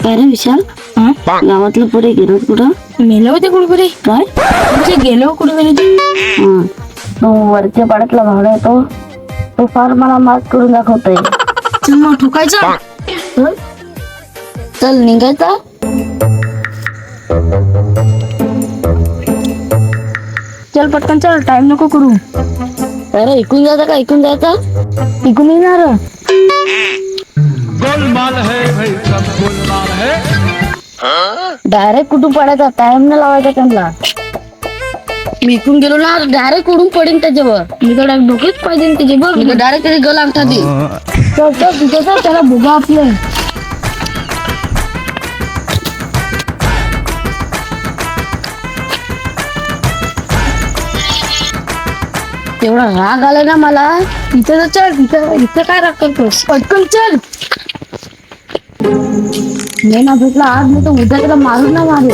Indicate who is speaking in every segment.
Speaker 1: काय रे विशाल, गावातलं पुढे गेलो कुठं?
Speaker 2: मेलं होते कुठे
Speaker 1: काय
Speaker 2: म्हणजे गेलो कुठे
Speaker 1: तो वरच्या पाड्यातला भावडा आहे तो फार मला मार्क करून दाखवतोय.
Speaker 2: चल मग ठोकायचं.
Speaker 1: चल निघायचा.
Speaker 2: चल पटकन चल, टाइम नको करू.
Speaker 1: अरे इकून जायचा का इकून जायचा?
Speaker 2: इकून येणार.
Speaker 3: गोलमाल है भाई, सब गोलमाल है.
Speaker 1: डायरेक्ट कुठून पडायचा, टाइम न लावायचा त्यांना. मी इकून गेलो ना डायरेक्ट उडून पडेन त्याच्यावर.
Speaker 2: मी तर डोकेच पाहिजे त्याचे बघ.
Speaker 1: मी डायरेक्ट त्याची गल अंगठा दे.
Speaker 2: चल चल तिथे चल, त्याला बघा आपले.
Speaker 1: तेवढा राग आला ना मला.
Speaker 2: इथं तर चल, इथं काय राग करतोस? पटकन चल.
Speaker 1: नाही ना भेटला आज, मी तर उद्या त्याला मारून ना मारे.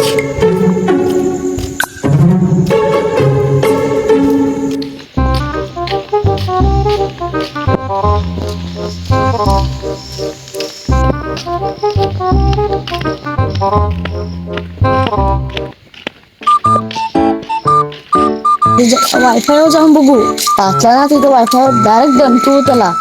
Speaker 1: वायफाय जाऊन बघू. टाचला ना तिथं वायफाय डायरेक्ट दमतो त्याला.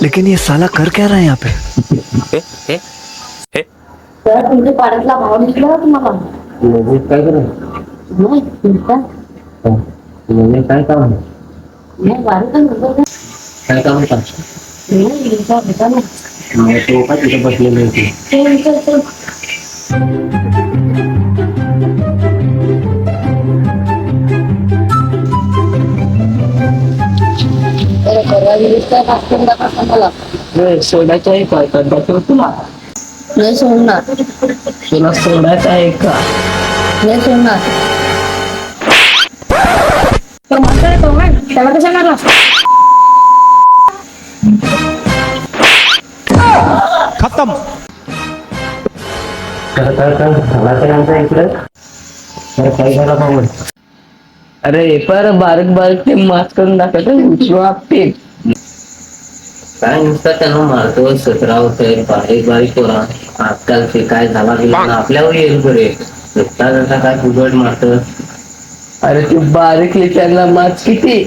Speaker 4: लेकिन ये साला कर क्या रहा है यहाँ पे?
Speaker 1: तर तुमच्या पाड्यातला भाव दिसला का तुम्हाला?
Speaker 5: काय करू
Speaker 1: नाही तुमचा
Speaker 5: म्हणजे काय काम आहे?
Speaker 1: नाही वाढत नव्हतं.
Speaker 5: काय काम होता?
Speaker 1: नाही तुमचा भेटा ना.
Speaker 5: तो का तिथे बसलेले होते? सोडायचं आहे का? तुला
Speaker 1: नाही सोडणार.
Speaker 5: तुला सोडायचं आहे का?
Speaker 1: नाही सोडणार.
Speaker 2: तर म्हातारा तो काय, त्याला कसं मारला?
Speaker 3: खत्म.
Speaker 5: झाला इकडे काय झाला पाहून? अरे पर बारीक बारीक ते मास्क करून दाखवतो उचलू आपते. काय नुसतं त्यांना मारतो, सतरा होतोय बारीक बारीक पोरा. आजकालचे काय झाला आपल्यावर येईल बरे. नुसता काय फुगट मारत. अरे ती बारीकली त्यांना माच किती.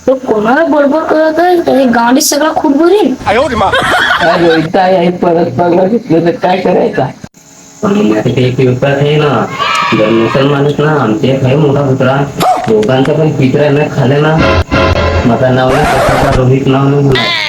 Speaker 1: तो कोणाला बडबड करत आहे, त्याची गाडी सगळा खूप भरील.
Speaker 5: काय रोहित आहे परत बघा घेतलं तर काय करायचं? एक पेपर आहे ना, जर मुसलमानच ना आमचे काही मोठा कुत्रा दोघांचा पण पित्रा ना खाले ना. माझा नाव ना रोहित नाव नाही.